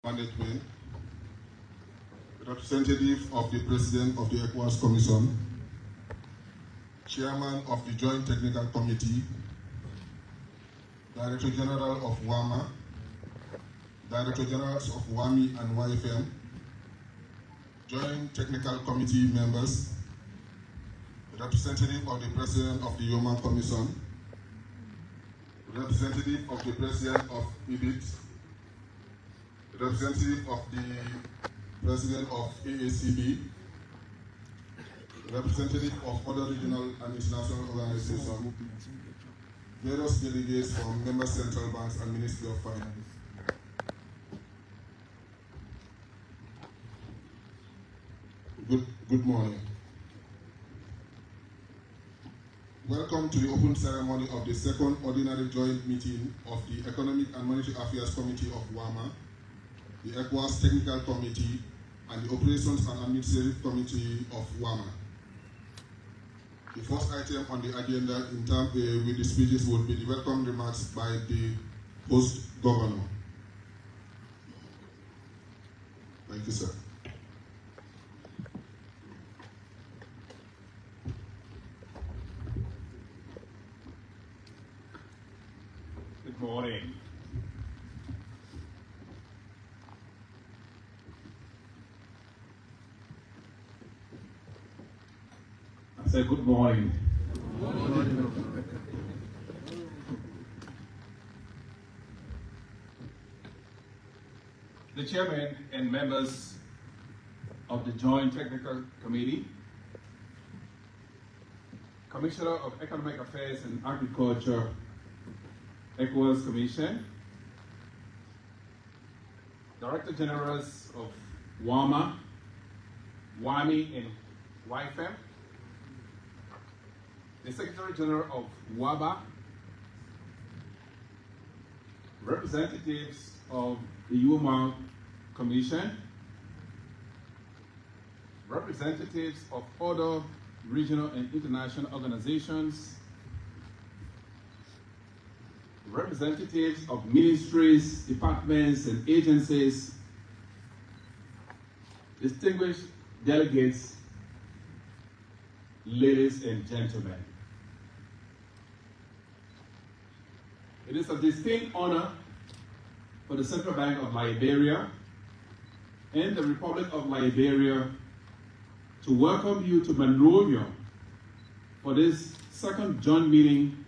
Management, representative of the President of the ECOWAS Commission, Chairman of the Joint Technical Committee, Director General of WAMA, Director Generals of WAMI and YFM, Joint Technical Committee members, representative of the President of the WAMA Commission, representative of the President of EBIT, representative of the President of AACB, representative of other regional and international organizations, various delegates from member central banks and Ministry of Finance. Good morning. Welcome to the open ceremony of the second ordinary joint meeting of the Economic and Monetary Affairs Committee of WAMA, the ECOWAS Technical Committee, and the Operations and Administrative Committee of WAMA. The first item on the agenda in terms with the speeches will be the welcome remarks by the host governor. Thank you, sir. Good morning. I said good morning. Good morning. The chairman and members of the Joint Technical Committee, Commissioner of Economic Affairs and Agriculture, ECOWAS Commission, Director Generals of WAMA, WAMI, and YFM, the Secretary General of WABA, representatives of the WAMA Commission, representatives of other regional and international organizations, representatives of ministries, departments, and agencies, distinguished delegates, ladies and gentlemen. It is a distinct honor for the Central Bank of Liberia and the Republic of Liberia to welcome you to Monrovia for this second joint meeting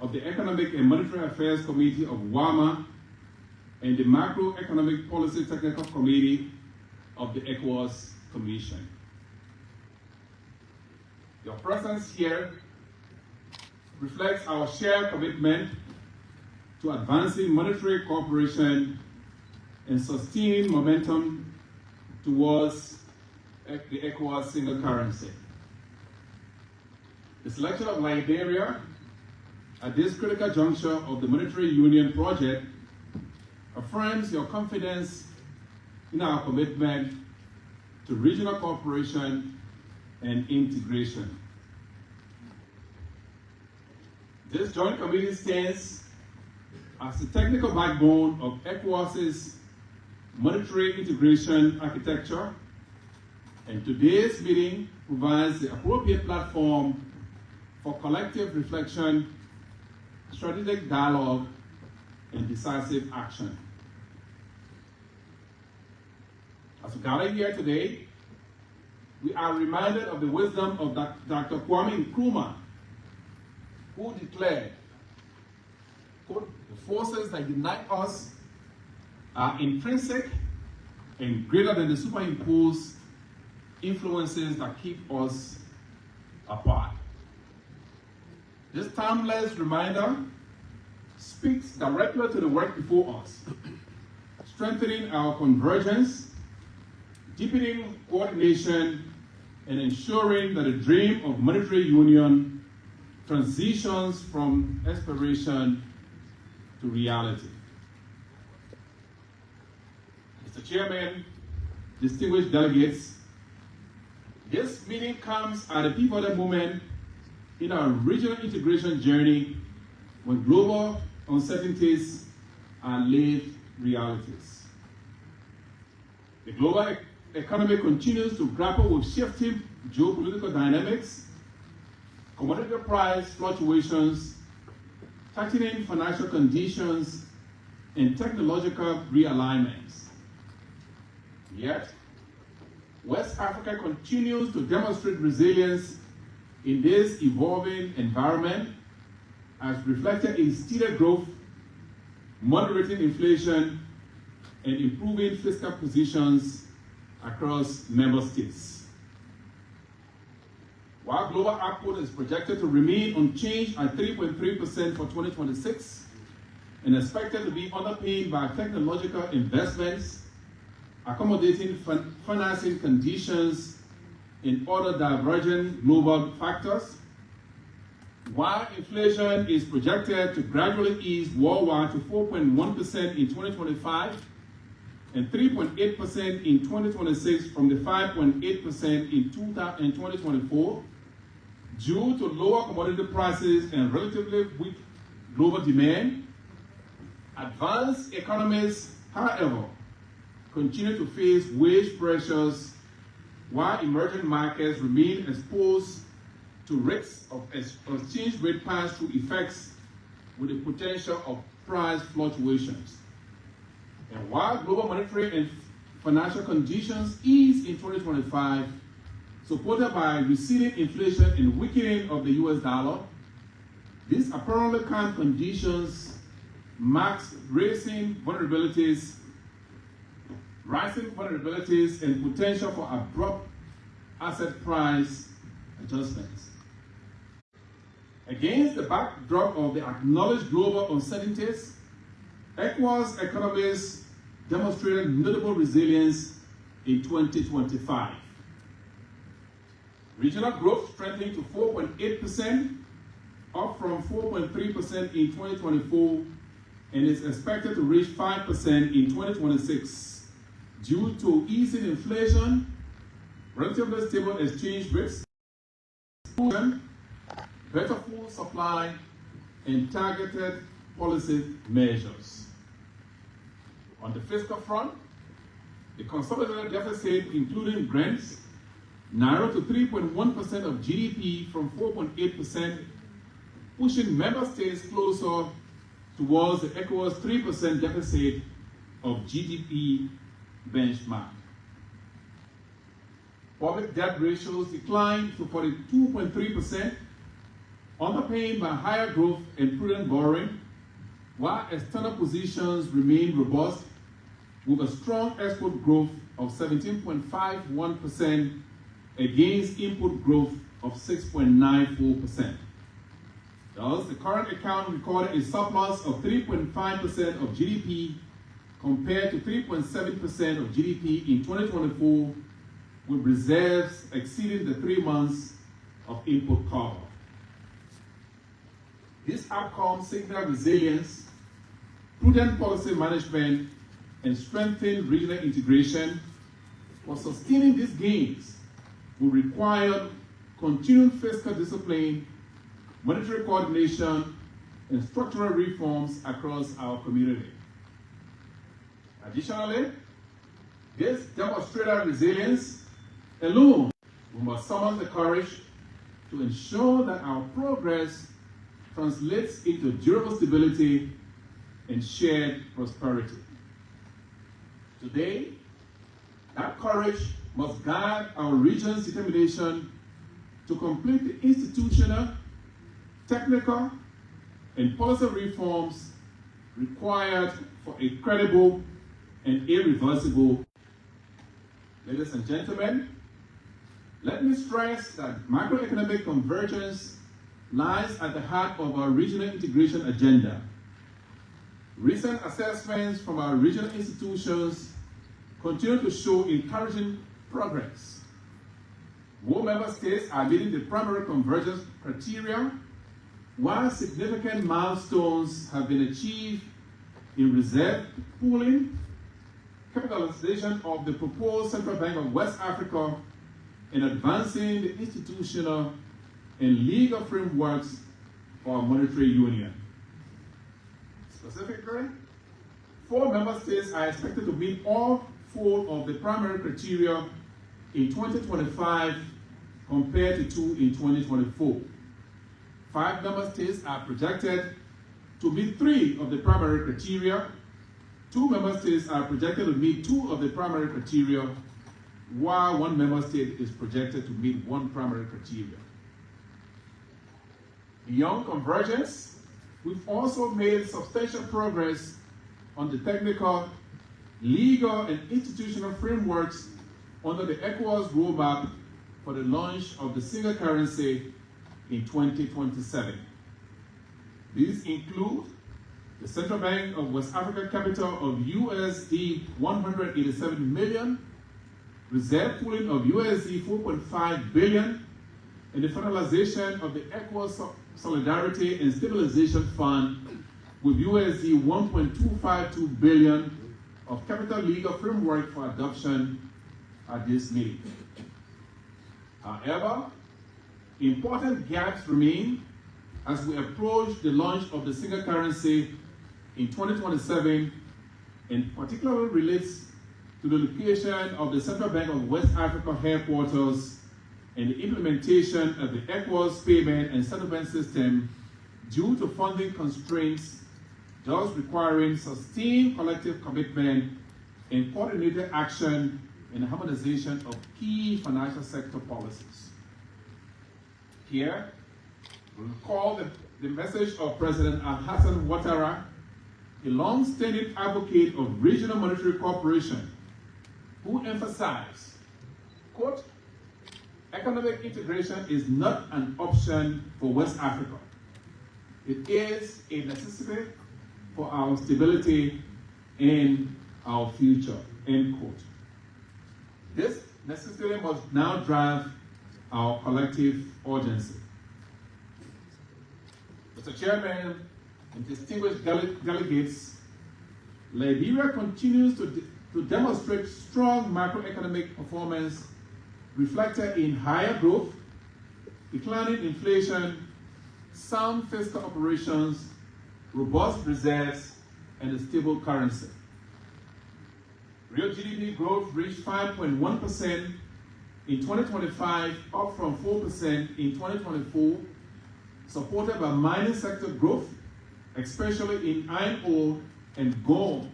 of the Economic and Monetary Affairs Committee of WAMA and the Macroeconomic Policy Technical Committee of the ECOWAS Commission. Your presence here reflects our shared commitment to advancing monetary cooperation and sustaining momentum towards the ECOWAS single currency. The selection of Liberia at this critical juncture of the Monetary Union project affirms your confidence in our commitment to regional cooperation and integration. This joint committee stands as the technical backbone of ECOWAS's monetary integration architecture, and today's meeting provides the appropriate platform for collective reflection, strategic dialogue, and decisive action. As we gather here today, we are reminded of the wisdom of Dr. Kwame Nkrumah, who declared, quote, "The forces that unite us are intrinsic and greater than the superimposed influences that keep us apart." This timeless reminder speaks directly to the work before us, strengthening our convergence, deepening coordination, and ensuring that the dream of monetary union transitions from aspiration to reality. Mr. Chairman, distinguished delegates, this meeting comes at a pivotal moment in our regional integration journey when global uncertainties are lived realities. The global economy continues to grapple with shifting geopolitical dynamics, commodity price fluctuations, tightening financial conditions, and technological realignments. Yet, West Africa continues to demonstrate resilience in this evolving environment, as reflected in steady growth, moderating inflation, and improving fiscal positions across member states. While global output is projected to remain unchanged at 3.3% for 2026 and expected to be underpinned by technological investments, accommodating financing conditions, and other divergent global factors, while inflation is projected to gradually ease worldwide to 4.1% in 2025 and 3.8% in 2026 from the 5.8% in 2024, due to lower commodity prices and relatively weak global demand, advanced economies, however, continue to face wage pressures, while emerging markets remain exposed to risks of exchange rate pass-through effects with the potential of price fluctuations. And while global monetary and financial conditions ease in 2025, supported by receding inflation and weakening of the US dollar, these apparently calm conditions marks rising vulnerabilities and potential for abrupt asset price adjustments. Against the backdrop of the acknowledged global uncertainties, ECOWAS economies demonstrated notable resilience in 2025. Regional growth strengthened to 4.8%, up from 4.3% in 2024, and is expected to reach 5% in 2026 due to easing inflation, relatively stable exchange rates, better food supply, and targeted policy measures. On the fiscal front, the consolidated deficit, including grants, narrowed to 3.1% of GDP from 4.8%, pushing member states closer towards the ECOWAS 3% deficit of GDP benchmark. Public debt ratios declined to 42.3%, underpinned by higher growth and prudent borrowing, while external positions remain robust with a strong export growth of 17.51% against input growth of 6.94%. Thus, the current account recorded a surplus of 3.5% of GDP compared to 3.7% of GDP in 2024, with reserves exceeding the 3 months of input cover. This outcome signaled resilience, prudent policy management, and strengthened regional integration. For sustaining these gains will require continued fiscal discipline, monetary coordination, and structural reforms across our community. Additionally, this demonstrated resilience alone, we must summon the courage to ensure that our progress translates into durable stability and shared prosperity. Today, that courage must guide our region's determination to complete the institutional, technical, and policy reforms required for a credible and irreversible. Ladies and gentlemen, let me stress that macroeconomic convergence lies at the heart of our regional integration agenda. Recent assessments from our regional institutions continue to show encouraging progress. More member states are meeting the primary convergence criteria, while significant milestones have been achieved in reserve pooling, capitalization of the proposed Central Bank of West Africa, and advancing the institutional and legal frameworks for our monetary union. Specifically, 4 member states are expected to meet all fold of the primary criteria in 2025 compared to 2 in 2024. 5 member states are projected to meet 3 of the primary criteria. 2 member states are projected to meet 2 of the primary criteria, while 1 member state is projected to meet 1 primary criteria. Beyond convergence, we've also made substantial progress on the technical, legal, and institutional frameworks under the ECOWAS roadmap for the launch of the single currency in 2027. These include the Central Bank of West Africa capital of USD 187 million, reserve pooling of USD 4.5 billion, and the finalization of the ECOWAS Solidarity and Stabilization Fund with USD 1.252 billion of capital legal framework for adoption at this meeting. However, important gaps remain as we approach the launch of the single currency in 2027, and particularly relates to the location of the Central Bank of West Africa headquarters and the implementation of the ECOWAS payment and settlement system due to funding constraints, thus requiring sustained collective commitment and coordinated action in the harmonization of key financial sector policies. Here, we recall the message of President Al-Hassan Ouattara, a long-standing advocate of regional monetary cooperation, who emphasized, quote, "Economic integration is not an option for West Africa. It is a necessity for our stability and our future," end quote. This necessity must now drive our collective urgency. Mr. Chairman and distinguished delegates, Liberia continues to demonstrate strong macroeconomic performance reflected in higher growth, declining inflation, sound fiscal operations, robust reserves, and a stable currency. Real GDP growth reached 5.1% in 2025, up from 4% in 2024, supported by mining sector growth, especially in iron ore and gold,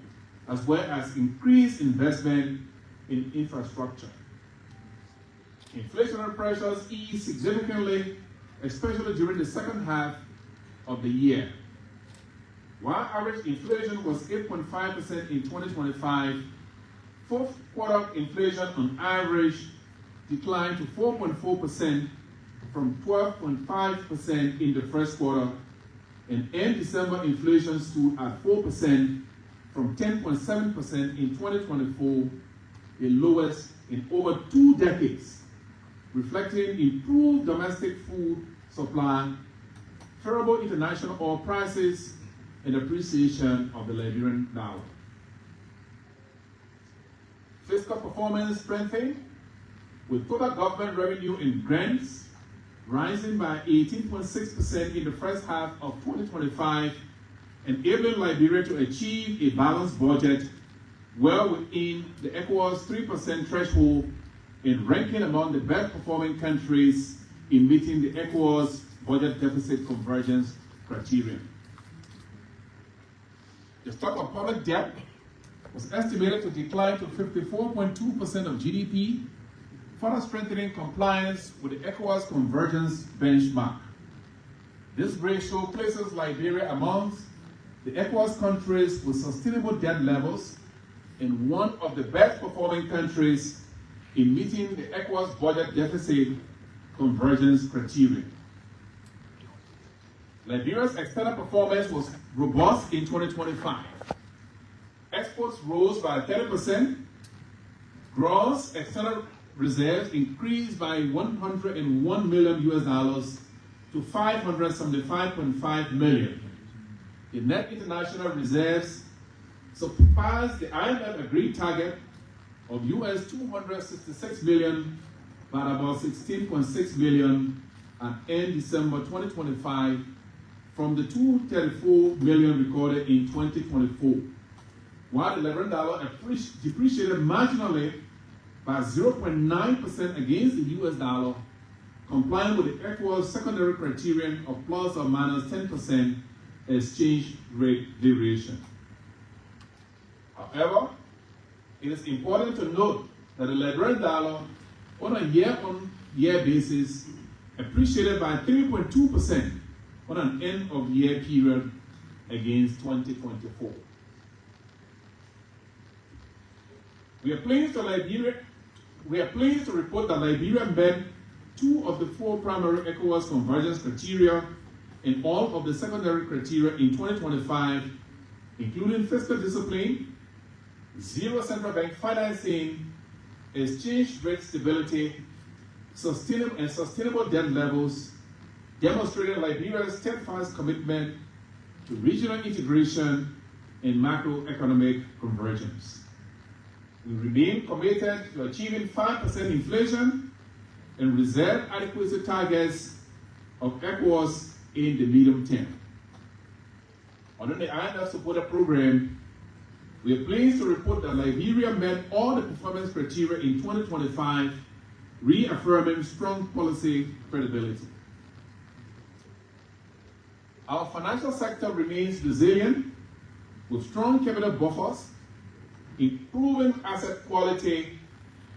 as well as increased investment in infrastructure. Inflationary pressures eased significantly, especially during the second half of the year. While average inflation was 8.5% in 2025, fourth quarter inflation on average declined to 4.4% from 12.5% in the first quarter, and end December inflation stood at 4% from 10.7% in 2024, the lowest in over 2 decades, reflecting improved domestic food supply, favorable international oil prices, and appreciation of the Liberian dollar. Fiscal performance strengthened, with total government revenue and grants rising by 18.6% in the first half of 2025, enabling Liberia to achieve a balanced budget well within the ECOWAS 3% threshold and ranking among the best performing countries in meeting the ECOWAS budget deficit convergence criterion. The stock of public debt was estimated to decline to 54.2% of GDP, further strengthening compliance with the ECOWAS convergence benchmark. This ratio places Liberia amongst the ECOWAS countries with sustainable debt levels and one of the best performing countries in meeting the ECOWAS budget deficit convergence criterion. Liberia's external performance was robust in 2025. Exports rose by 30%. Gross external reserves increased by $101 million to $575.5 million. The net international reserves surpassed the IMF agreed target of $266 million by about 16.6 million at end December 2025 from the $234 million recorded in 2024. while the Liberian dollar depreciated marginally by 0.9% against the US dollar, complying with the ECOWAS secondary criterion of plus or minus 10% exchange rate variation. However, it is important to note that the Liberian dollar on a year-on-year basis appreciated by 3.2% on an end-of-year period against 2024. We are pleased to report that Liberia met 2 of the 4 primary ECOWAS convergence criteria and all of the secondary criteria in 2025, including fiscal discipline, zero central bank financing, exchange rate stability, sustainable debt levels, demonstrating Liberia's steadfast commitment to regional integration and macroeconomic convergence. We remain committed to achieving 5% inflation and reserve adequacy targets of ECOWAS in the medium term. Under the IMF supported program, we are pleased to report that Liberia met all the performance criteria in 2025, reaffirming strong policy credibility. Our financial sector remains resilient with strong capital buffers, improving asset quality,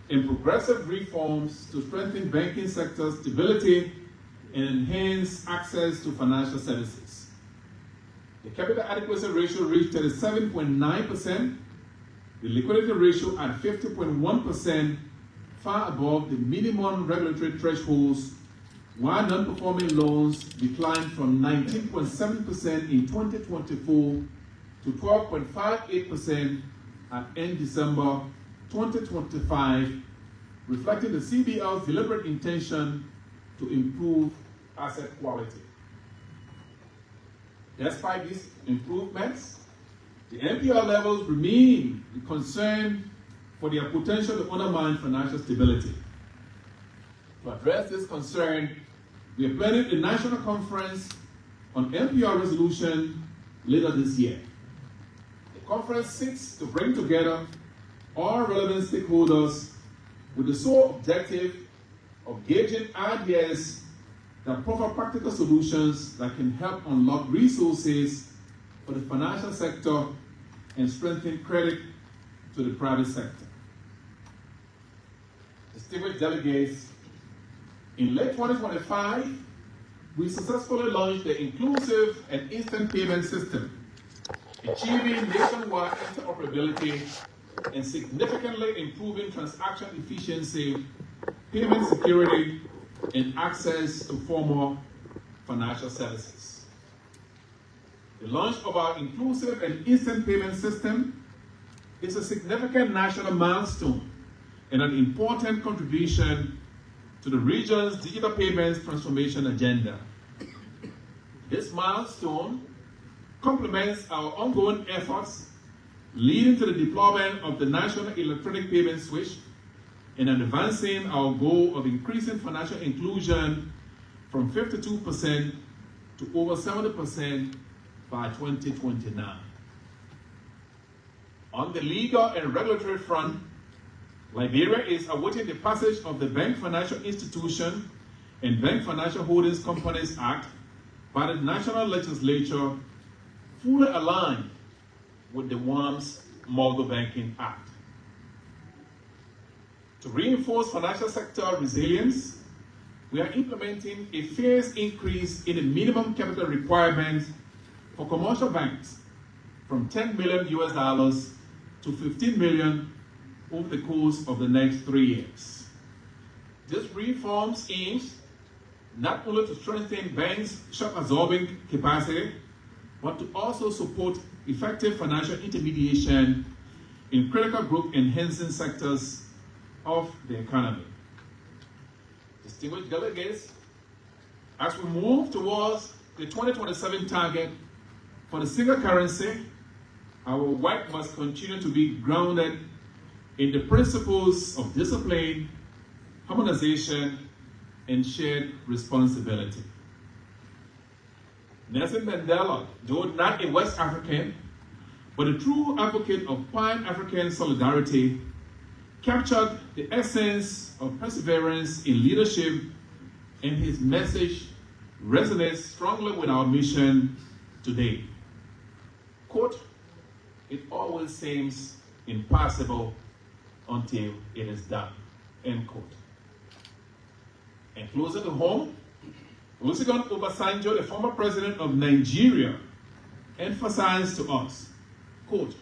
and progressive reforms to strengthen banking sector stability and enhance access to financial services. The capital adequacy ratio reached 37.9%, the liquidity ratio at 50.1%, far above the minimum regulatory thresholds, while non-performing loans declined from 19.7% in 2024 to 12.58% at end December 2025, reflecting the CBL's deliberate intention to improve asset quality. Despite these improvements, the NPL levels remain a concern for their potential to undermine financial stability. To address this concern, we are planning a national conference on NPL resolution later this year. The conference seeks to bring together all relevant stakeholders with the sole objective of gauging ideas that provide practical solutions that can help unlock resources for the financial sector and strengthen credit to the private sector. Distinguished delegates, in late 2025, we successfully launched the Inclusive and Instant Payment System, achieving nationwide interoperability and significantly improving transaction efficiency, payment security, and access to formal financial services. The launch of our Inclusive and Instant Payment System is a significant national milestone and an important contribution to the region's digital payments transformation agenda. This milestone complements our ongoing efforts leading to the deployment of the National Electronic Payment Switch and advancing our goal of increasing financial inclusion from 52% to over 70% by 2029. On the legal and regulatory front, Liberia is awaiting the passage of the Bank Financial Institution and Bank Financial Holdings Companies Act by the National Legislature, fully aligned with the WAMA's Mobile Banking Act. To reinforce financial sector resilience, we are implementing a phased increase in the minimum capital requirement for commercial banks from $10 million to $15 million over the course of the next 3 years. This reforms aims not only to strengthen banks' shock-absorbing capacity, but to also support effective financial intermediation in critical growth-enhancing sectors of the economy. Distinguished delegates, as we move towards the 2027 target for the single currency, our work must continue to be grounded in the principles of discipline, harmonization, and shared responsibility. Nelson Mandela, though not a West African, but a true advocate of Pan-African solidarity, captured the essence of perseverance in leadership, and his message resonates strongly with our mission today. Quote, "It always seems impossible until it is done," end quote. And closer to home, Olusegun Obasanjo, the former president of Nigeria, emphasized to us, quote,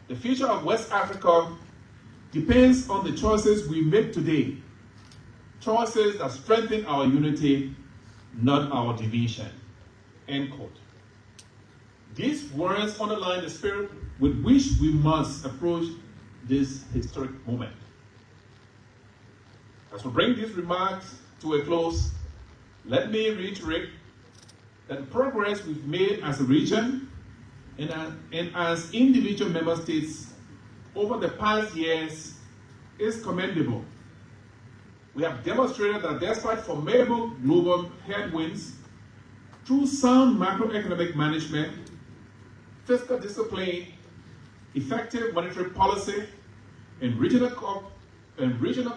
"The future of West Africa depends on the choices we make today, choices that strengthen our unity, not our division," end quote. These words underline the spirit with which we must approach this historic moment. As we bring these remarks to a close, let me reiterate that the progress we've made as a region and as individual member states over the past years is commendable. We have demonstrated that despite formidable global headwinds, through sound macroeconomic management, fiscal discipline, effective monetary policy, and regional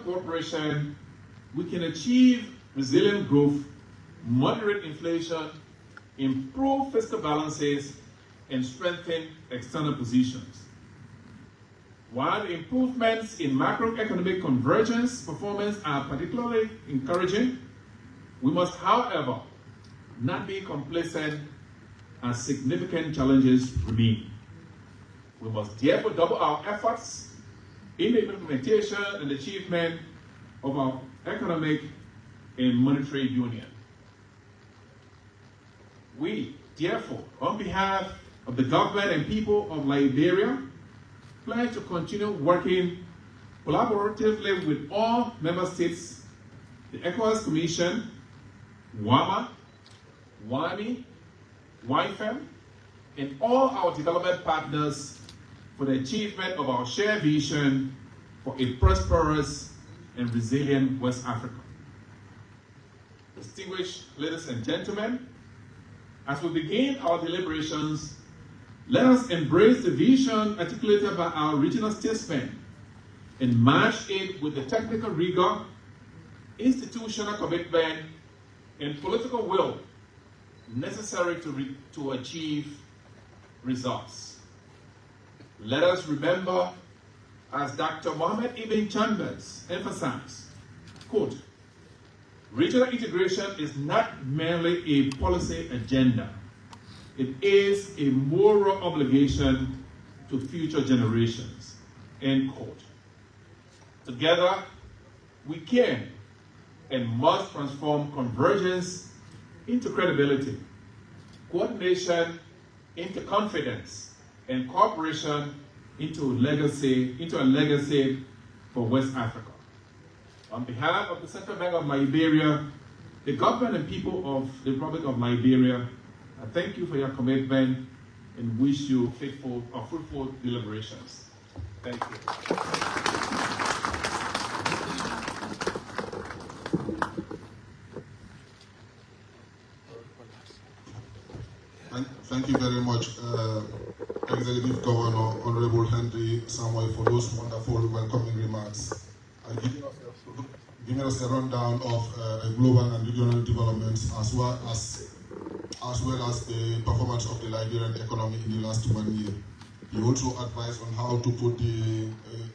cooperation, we can achieve resilient growth, moderate inflation, improve fiscal balances, and strengthen external positions. While the improvements in macroeconomic convergence performance are particularly encouraging, we must, however, not be complacent as significant challenges remain. We must therefore double our efforts in the implementation and achievement of our economic and monetary union. We, therefore, on behalf of the government and people of Liberia, pledge to continue working collaboratively with all member states, the ECOWAS Commission, WAMA, WAMI, WIFEM, and all our development partners for the achievement of our shared vision for a prosperous and resilient West Africa. Distinguished ladies and gentlemen, as we begin our deliberations, let us embrace the vision articulated by our regional statesmen and match it with the technical rigor, institutional commitment, and political will necessary to achieve results. Let us remember, as Dr. Mohammed Ibn Chambers emphasized, quote, "Regional integration is not merely a policy agenda. It is a moral obligation to future generations," end quote. Together, we can and must transform convergence into credibility, coordination into confidence, and cooperation into a legacy for West Africa. On behalf of the Central Bank of Liberia, the government and people of the Republic of Liberia, I thank you for your commitment and wish you fruitful deliberations. Thank you. Thank you very much, Executive Governor, Honorable Henry Samuel, for those wonderful welcoming remarks and giving us a rundown of global and regional developments as well as the performance of the Liberian economy in the last 1 year. He also advised on how to put the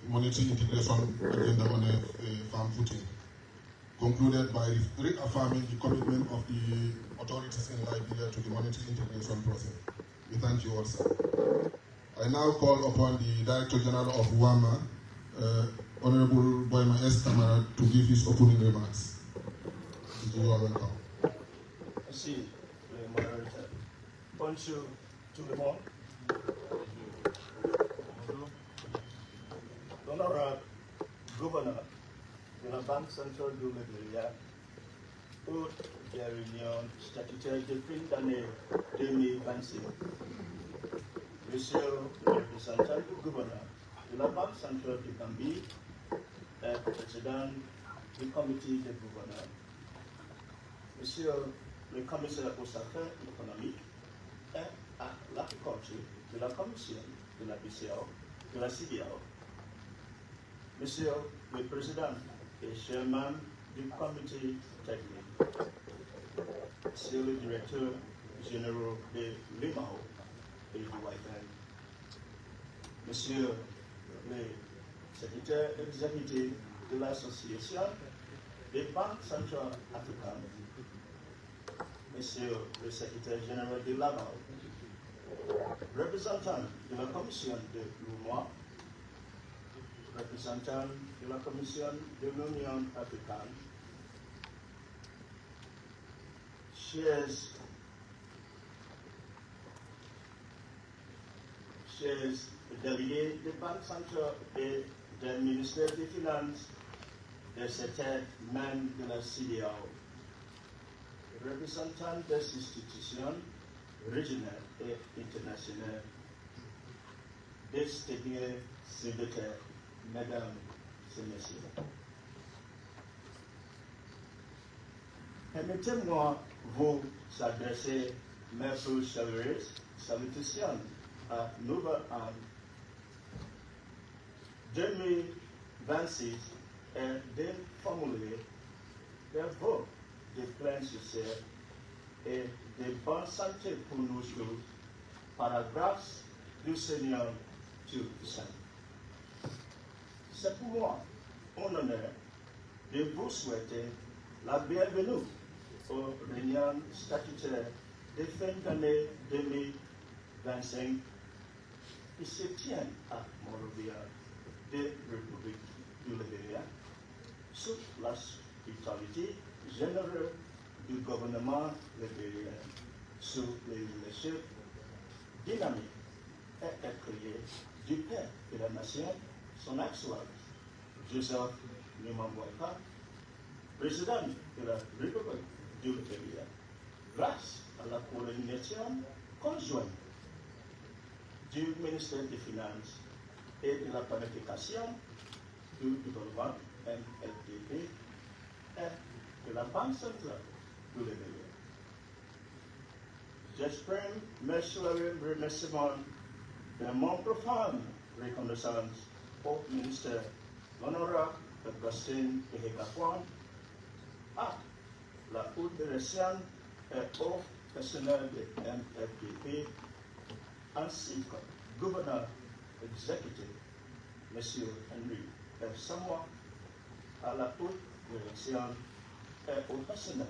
monetary integration agenda on a firm footing. Concluded by reaffirming the commitment of the authorities in Liberia to the monetary integration process. We thank you all, sir. I now call upon the Director General of WAMA, Honorable Boyma S. Kamara, to give his opening remarks. You are welcome. Merci, le modérateur. Bonjour tout le monde. L'honorable gouverneur de la Banque centrale du Liberia pour la réunion statutaire de fin d'année 2026. Monsieur le représentant du gouverneur de la Banque centrale du Gambie et président du comité des gouverneurs. Monsieur le commissaire aux affaires économiques et à l'agriculture de la Commission de la BCAO, de la CBAO, Monsieur le Président et Chairman du Comité technique, Monsieur le Directeur général de l'EMAO et du WAMA, Monsieur le Secrétaire exécutif de l'Association des banques centrales africaines, Monsieur le Secrétaire général de l'AMAO, représentant de la Commission de l'UMA, représentant de la Commission de l'Union africaine, chers délégués des banques centrales et des ministères des Finances de certains membres de la CDAO, représentants des institutions régionales et internationales, distingués signataires, mesdames et messieurs. Permettez-moi vous adresser mes plus chaleureuses salutations à Nouvel An 2026 et de formuler des vœux de plein succès et de bonne santé pour nous tous, par la grâce du Seigneur Tout-Puissant. C'est pour moi un honneur de vous souhaiter la bienvenue aux réunions statutaires de fin d'année 2025 qui se tiennent à Monrovia de République du Liberia sous l'hospitalité générale du gouvernement libérien, sous le leadership dynamique et éclairé du Père de la Nation, son Excellence Joseph Nimamboika, président de la République du Liberia, grâce à la coordination conjointe du ministère des Finances et de la planification du développement NLDP et de la Banque centrale du Liberia. J'exprime mes chaleureux remerciements de mon profonde reconnaissance au ministère l'honorable Augustin Ehekafouan, à la haute direction et au personnel de NFDP, ainsi que gouverneur exécutif, M. Henry F. Samoa, à la haute direction et au personnel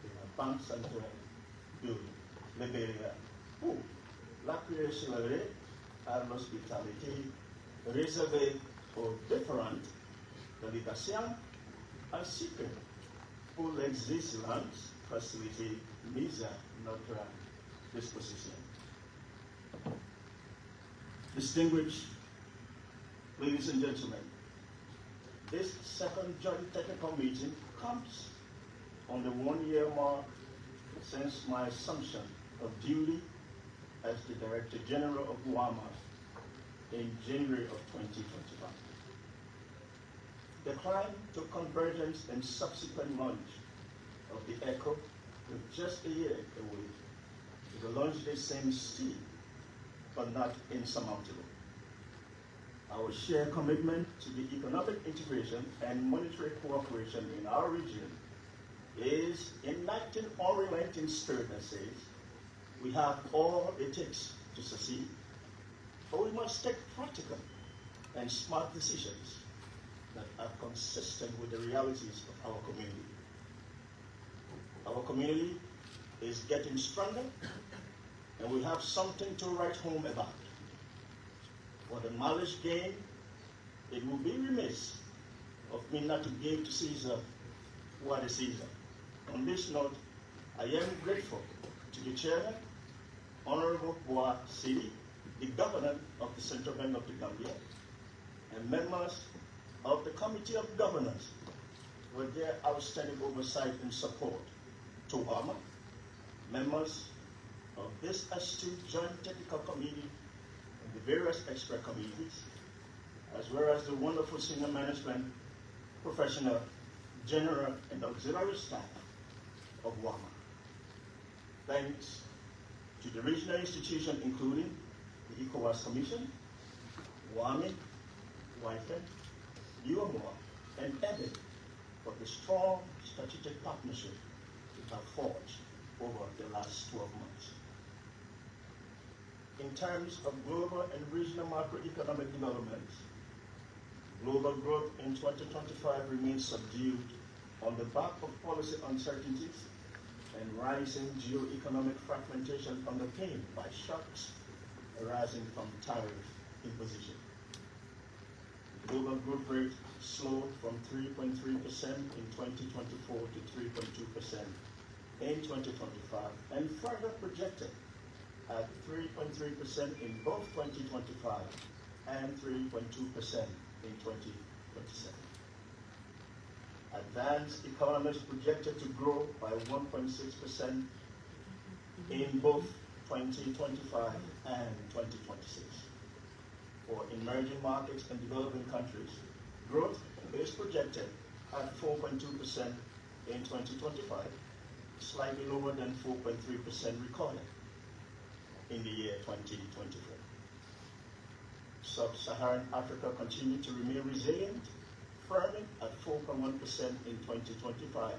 de la Banque centrale du Liberia pour l'accueil chaleureux à l'hospitalité réservée aux différentes délégations ainsi que pour les excellentes facilités mises à notre disposition. Distinguished ladies and gentlemen, this second joint technical meeting comes on the one-year mark since my assumption of duty as the Director General of WAMA in January of 2025. The climb to convergence and subsequent launch of the ECO with just a year away, the launch day seems steep, but not insurmountable. Our shared commitment to the economic integration and monetary cooperation in our region is enacting unrelenting spirit that says we have all it takes to succeed, but we must take practical and smart decisions that are consistent with the realities of our community. Our community is getting stronger, and we have something to write home about. For the mileage gain, it would be remiss of me not to give to Caesar what is Caesar. On this note, I am grateful to the Chairman, Honorable Boa Sidi, the Governor of the Central Bank of the Gambia, and members of the Committee of Governors for their outstanding oversight and support to WAMA, members of this astute Joint Technical Committee and the various expert committees, as well as the wonderful senior management, professional, general, and auxiliary staff of WAMA. Thanks to the regional institution, including the ECOWAS Commission, WAMA, WIFE, UMOA, and EBIT for the strong strategic partnership we have forged over the last 12 months. In terms of global and regional macroeconomic developments, global growth in 2025 remains subdued on the back of policy uncertainties and rising geo-economic fragmentation underpinned by shocks arising from tariff imposition. Global growth rate slowed from 3.3% in 2024 to 3.2% in 2025 and further projected at 3.3% in both 2025 and 3.2% in 2027. Advanced economies projected to grow by 1.6% in both 2025 and 2026. For emerging markets and developing countries, growth is projected at 4.2% in 2025, slightly lower than 4.3% recorded in the year 2024. Sub-Saharan Africa continued to remain resilient, firming at 4.1% in 2025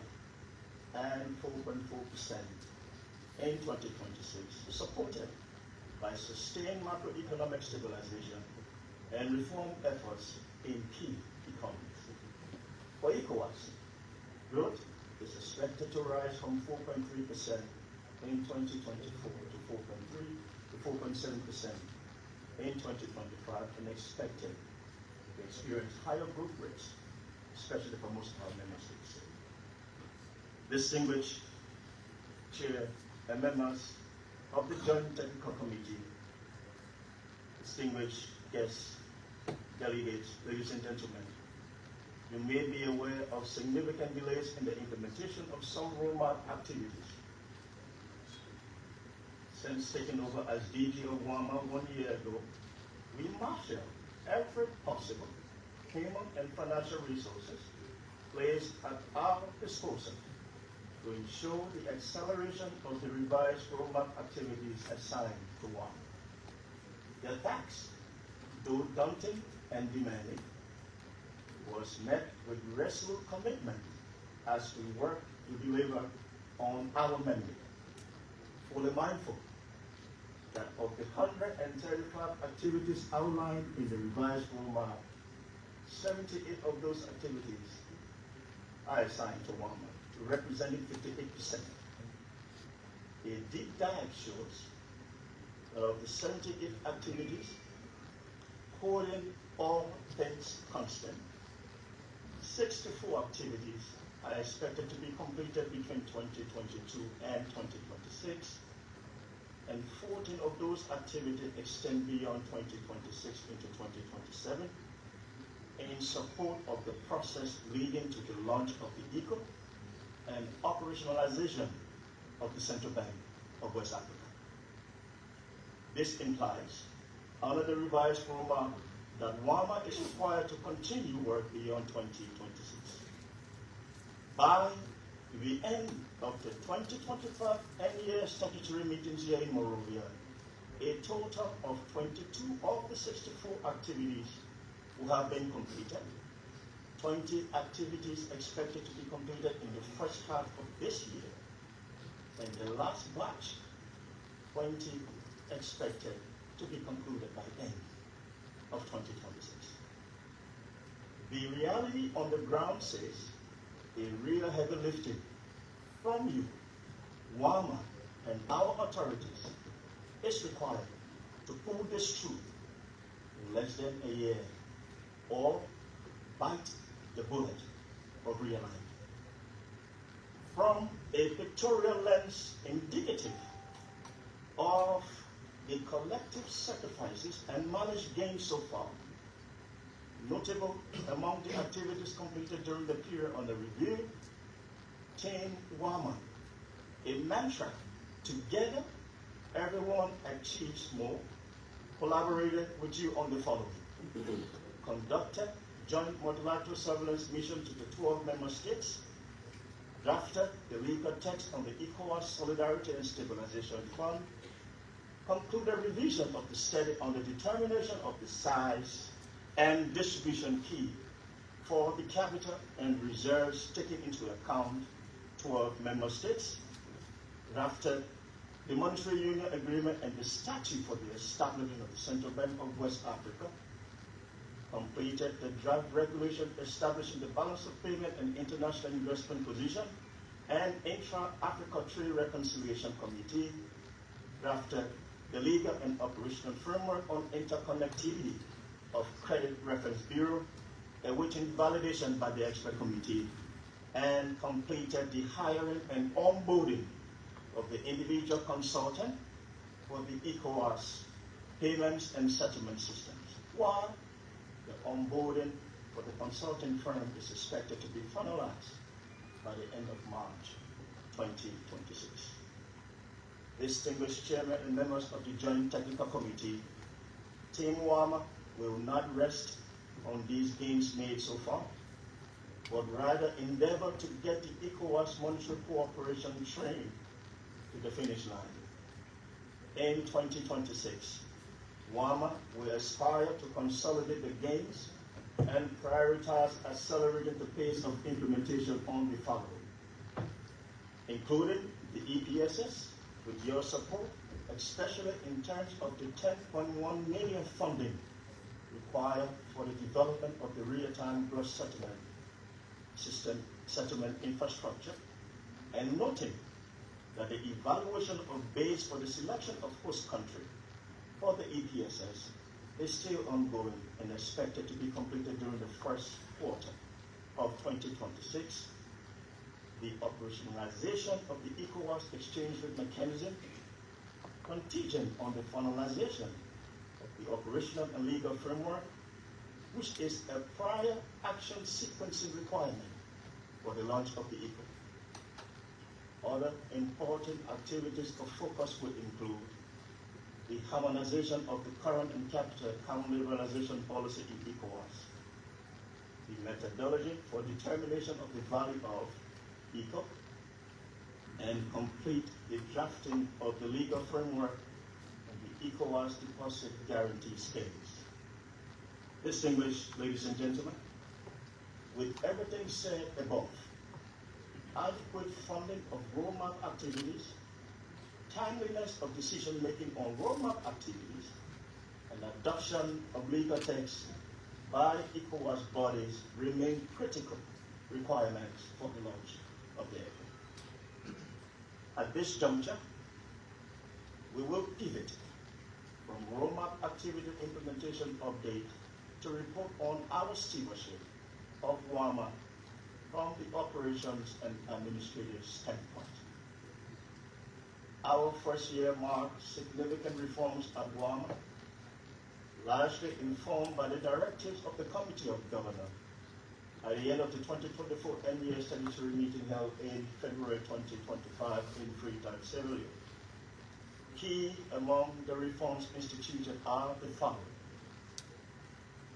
and 4.4% in 2026, supported by sustained macroeconomic stabilization and reform efforts in key economies. For ECOWAS, growth is expected to rise from 4.3% in 2024 to 4.3% to 4.7% in 2025 and expected to experience higher growth rates, especially for most of our member states. Distinguished Chair and members of the Joint Technical Committee, distinguished guests, delegates, ladies and gentlemen, you may be aware of significant delays in the implementation of some WAMA activities. Since taking over as DG of WAMA 1 year ago, we marshaled every possible human and financial resources placed at our disposal to ensure the acceleration of the revised roadmap activities assigned to WAMA. The task, though daunting and demanding, was met with resolute commitment as we work to deliver on our mandate. Fully mindful that of the 135 activities outlined in the revised roadmap, 78 of those activities are assigned to WAMA, representing 58%. A deep dive shows that of the 78 activities, holding all things constant, 64 activities are expected to be completed between 2022 and 2026, and 14 of those activities extend beyond 2026 into 2027 in support of the process leading to the launch of the ECO and operationalization of the Central Bank of West Africa. This implies, under the revised roadmap, that WAMA is required to continue work beyond 2026. By the end of the 2025 end-year statutory meetings here in Monrovia, a total of 22 of the 64 activities will have been completed. 20 activities expected to be completed in the first half of this year, and the last batch, 20 expected to be concluded by end of 2026. The reality on the ground says a real heavy lifting from you, WAMA, and our authorities is required to pull this through in less than a year, or bite the bullet of realignment. From a pictorial lens indicative of the collective sacrifices and managed gains so far, notable among the activities completed during the period under review, Team WAMA, a mantra, together everyone achieves more, collaborated with you on the following. Conducted joint multilateral surveillance mission to the 12 member states, drafted the legal text on the ECOWAS Solidarity and Stabilization Fund, conclude a revision of the study on the determination of the size and distribution key for the capital and reserves taking into account 12 member states, drafted the Monetary Union Agreement and the statute for the establishment of the Central Bank of West Africa, completed the draft regulation establishing the balance of payment and international investment position, and Intra-Africa Trade Reconciliation Committee, drafted the legal and operational framework on interconnectivity of Credit Reference Bureau, awaiting validation by the expert committee, and completed the hiring and onboarding of the individual consultant for the ECOWAS payments and settlement systems, while the onboarding for the consulting firm is expected to be finalized by the end of March 2026. Distinguished Chairman and members of the Joint Technical Committee, Team WAMA will not rest on these gains made so far, but rather endeavor to get the ECOWAS monetary cooperation train to the finish line. In 2026, WAMA will aspire to consolidate the gains and prioritize accelerating the pace of implementation on the following, including the EPSS, with your support, especially in terms of the 10.1 million funding required for the development of the real-time gross settlement system settlement infrastructure, and noting that the evaluation of base for the selection of host country for the EPSS is still ongoing and expected to be completed during the first quarter of 2026. The operationalization of the ECOWAS exchange rate mechanism, contingent on the finalization of the operational and legal framework, which is a prior action sequencing requirement for the launch of the ECO. Other important activities of focus will include the harmonization of the current and capital account liberalization policy in ECOWAS, the methodology for determination of the value of ECO, and complete the drafting of the legal framework and the ECOWAS deposit guarantee schemes. Distinguished ladies and gentlemen, with everything said above, adequate funding of roadmap activities, timeliness of decision-making on roadmap activities, and adoption of legal text by ECOWAS bodies remain critical requirements for the launch of the ECO. At this juncture, we will pivot from roadmap activity implementation update to report on our stewardship of WAMA from the operations and administrative standpoint. Our first year marked significant reforms at WAMA, largely informed by the directives of the Committee of Governors at the end of the 2024 NEA statutory meeting held in February 2025 in Freetown, Sierra Leone. Key among the reforms instituted are the following: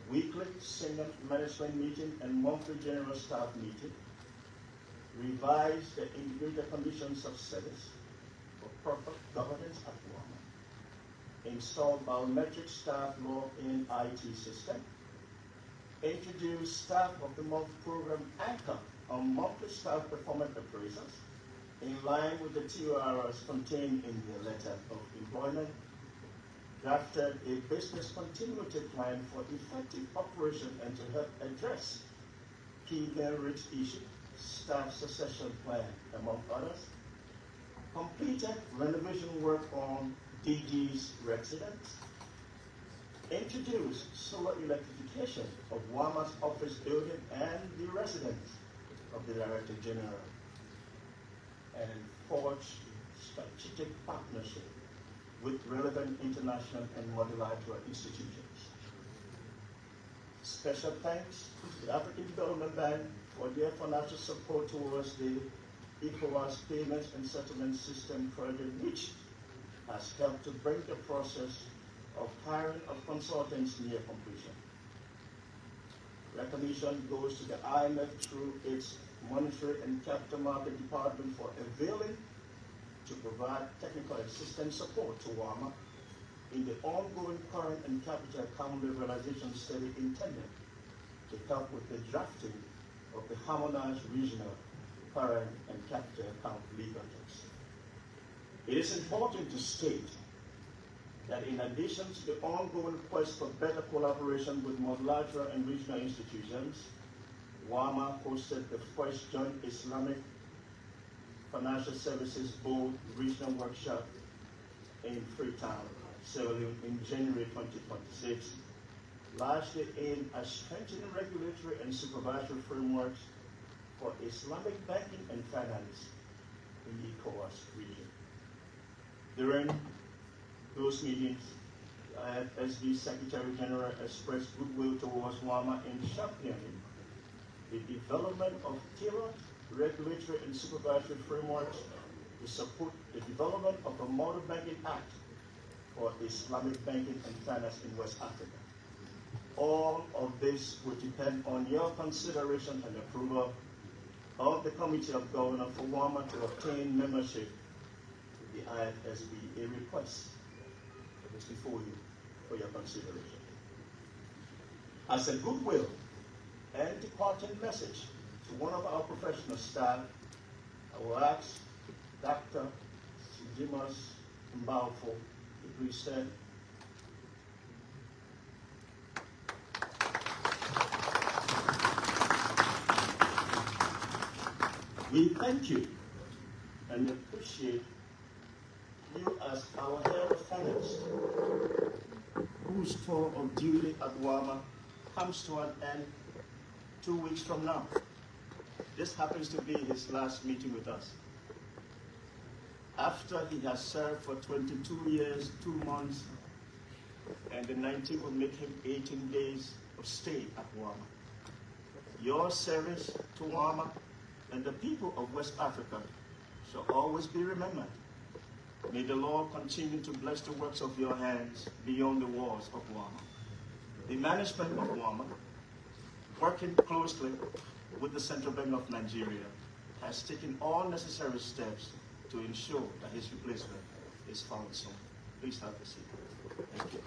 weekly senior management meeting and monthly general staff meeting, revise the integrated conditions of service for proper governance at WAMA, install biometric staff log-in IT system, introduce staff of the month program anchor on monthly staff performance appraisals in line with the TORs contained in the letter of employment, drafted a business continuity plan for effective operation and to help address key merit issues, staff succession plan, among others, completed renovation work on DG's residence, introduced solar electrification of WAMA's office building and the residence of the Director General, and forged strategic partnership with relevant international and multilateral institutions. Special thanks to the African Development Bank for their financial support towards the ECOWAS payments and settlement system project, which has helped to bring the process of hiring of consultants near completion. Recognition goes to the IMF through its Monetary and Capital Market Department for availing to provide technical assistance support to WAMA in the ongoing current and capital account liberalization study intended to help with the drafting of the harmonized regional current and capital account legal text. It is important to state that in addition to the ongoing quest for better collaboration with multilateral and regional institutions, WAMA hosted the first joint Islamic Financial Services Board regional workshop in Freetown, Sierra Leone in January 2026, largely aimed at strengthening regulatory and supervisory frameworks for Islamic banking and finance in the ECOWAS region. During those meetings, IFSB Secretary General expressed goodwill towards WAMA in championing the development of tailored regulatory and supervisory frameworks to support the development of a model banking act for Islamic banking and finance in West Africa. All of this will depend on your consideration and approval of the Committee of Governors for WAMA to obtain membership to the IFSB, a request that is before you for your consideration. As a goodwill and departing message to one of our professional staff, I will ask Dr. Sidimas Mbaufo to please stand. We thank you and appreciate you as our head of finance, whose tour of duty at WAMA comes to an end 2 weeks from now. This happens to be his last meeting with us. After he has served for 22 years, 2 months, and the 19th will make him 18 days of stay at WAMA. Your service to WAMA and the people of West Africa shall always be remembered. May the Lord continue to bless the works of your hands beyond the walls of WAMA. The management of WAMA, working closely with the Central Bank of Nigeria, has taken all necessary steps to ensure that his replacement is found soon. Please have a seat. Thank you.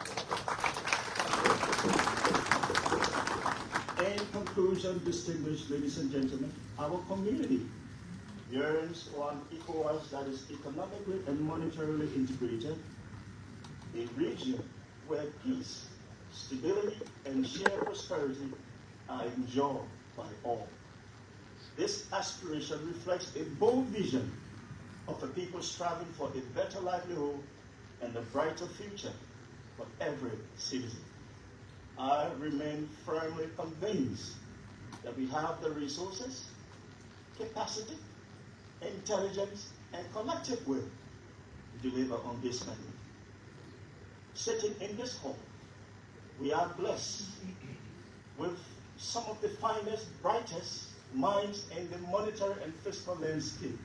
In conclusion, distinguished ladies and gentlemen, our community yearns for an ECOWAS that is economically and monetarily integrated, a region where peace, stability, and shared prosperity are enjoyed by all. This aspiration reflects a bold vision of a people striving for a better livelihood and a brighter future for every citizen. I remain firmly convinced that we have the resources, capacity, intelligence, and collective will to deliver on this mandate. Sitting in this hall, we are blessed with some of the finest, brightest minds in the monetary and fiscal landscape,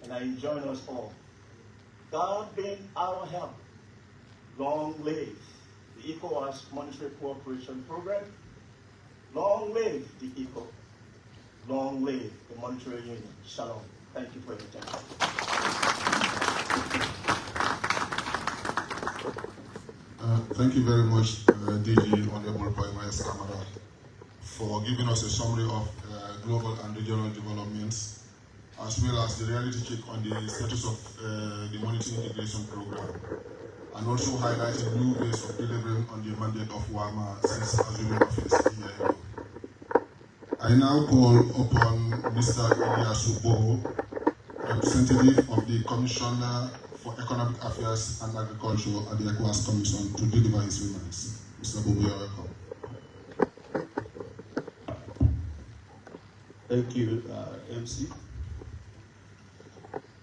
and I enjoin us all. God being our help, long live the ECOWAS Monetary Cooperation Program, long live the ECO, long live the Monetary Union. Shalom. Thank you for your attention. Thank you very much, DG Honorable Poimayes Kamara, for giving us a summary of global and regional developments, as well as the reality check on the status of the monetary integration program, and also highlighting new ways of delivering on the mandate of WAMA since assuming office here. I now call upon Mr. Ilyasu Boho, representative of the Commissioner for Economic Affairs and Agriculture at the ECOWAS Commission, to deliver his remarks. Mr. Boho, you are welcome. Thank you, MC.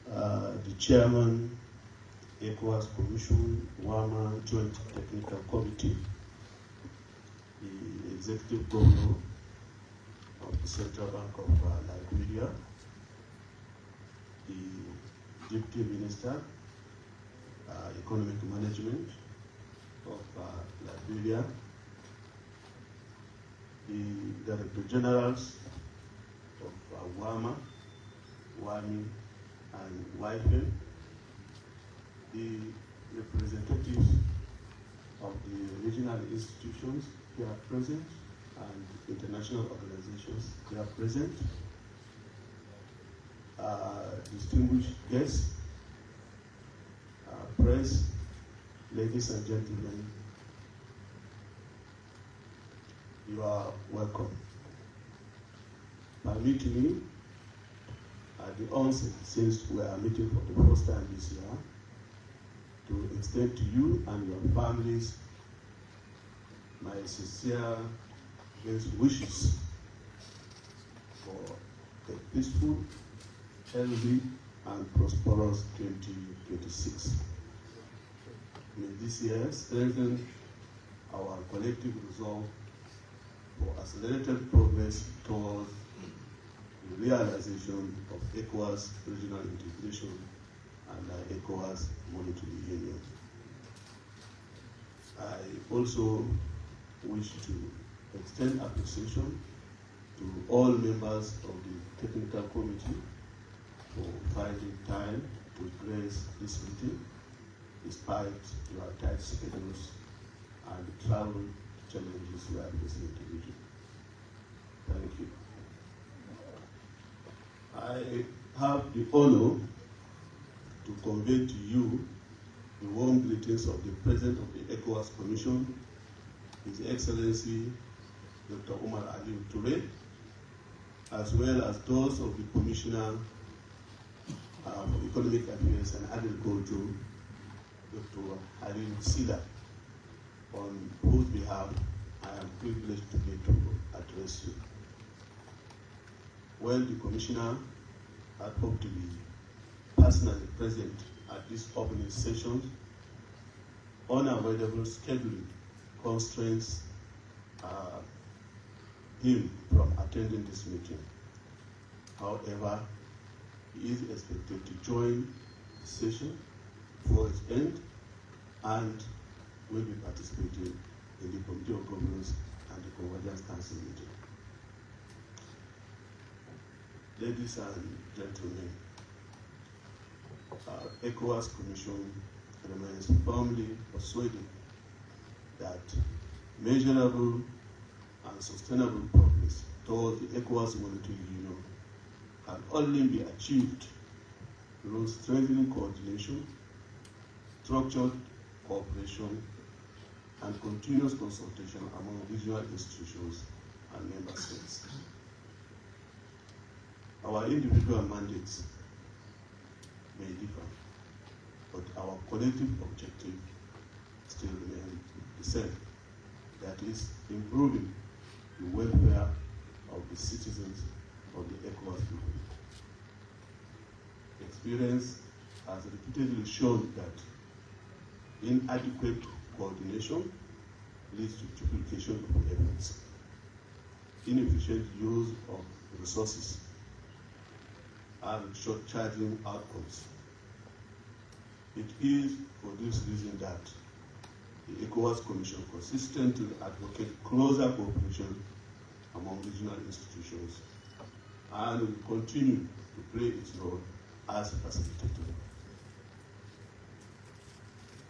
The Chairman, ECOWAS Commission, WAMA Joint Technical Committee, the Executive Governor of the Central Bank of Liberia, the Deputy Minister, Economic Management of Liberia, the Director Generals of WAMA, WAMI, and WIFIN, the representatives of the regional institutions here present and international organizations here present, distinguished guests, press, ladies and gentlemen, you are welcome. Permit me, at the onset, since we are meeting for the first time this year, to extend to you and your families my sincere best wishes for a peaceful, healthy, and prosperous 2026. May this year strengthen our collective resolve for accelerated progress towards the realization of ECOWAS regional integration and ECOWAS monetary union. I also wish to extend appreciation to all members of the technical committee for finding time to grace this meeting despite your tight schedules and the travel challenges we are facing in the region. Thank you. I have the honor to convey to you the warm greetings of the President of the ECOWAS Commission, His Excellency Dr. Umar Ali Toure, as well as those of the Commissioner for Economic Affairs and Agriculture, Dr. Harim Sida, on whose behalf I am privileged today to address you. While the Commissioner had hoped to be personally present at this opening session, unavoidable scheduling constraints him from attending this meeting. However, he is expected to join the session before its end and will be participating in the Committee of Governors and the Convergence Council meeting. Ladies and gentlemen, ECOWAS Commission remains firmly persuaded that measurable and sustainable progress towards the ECOWAS monetary union can only be achieved through strengthening coordination, structured cooperation, and continuous consultation among regional institutions and member states. Our individual mandates may differ, but our collective objective still remains the same. That is, improving the welfare of the citizens of the ECOWAS people. Experience has repeatedly shown that inadequate coordination leads to duplication of efforts, inefficient use of resources, and short-charging outcomes. It is for this reason that the ECOWAS Commission consistently advocates closer cooperation among regional institutions and will continue to play its role as a facilitator.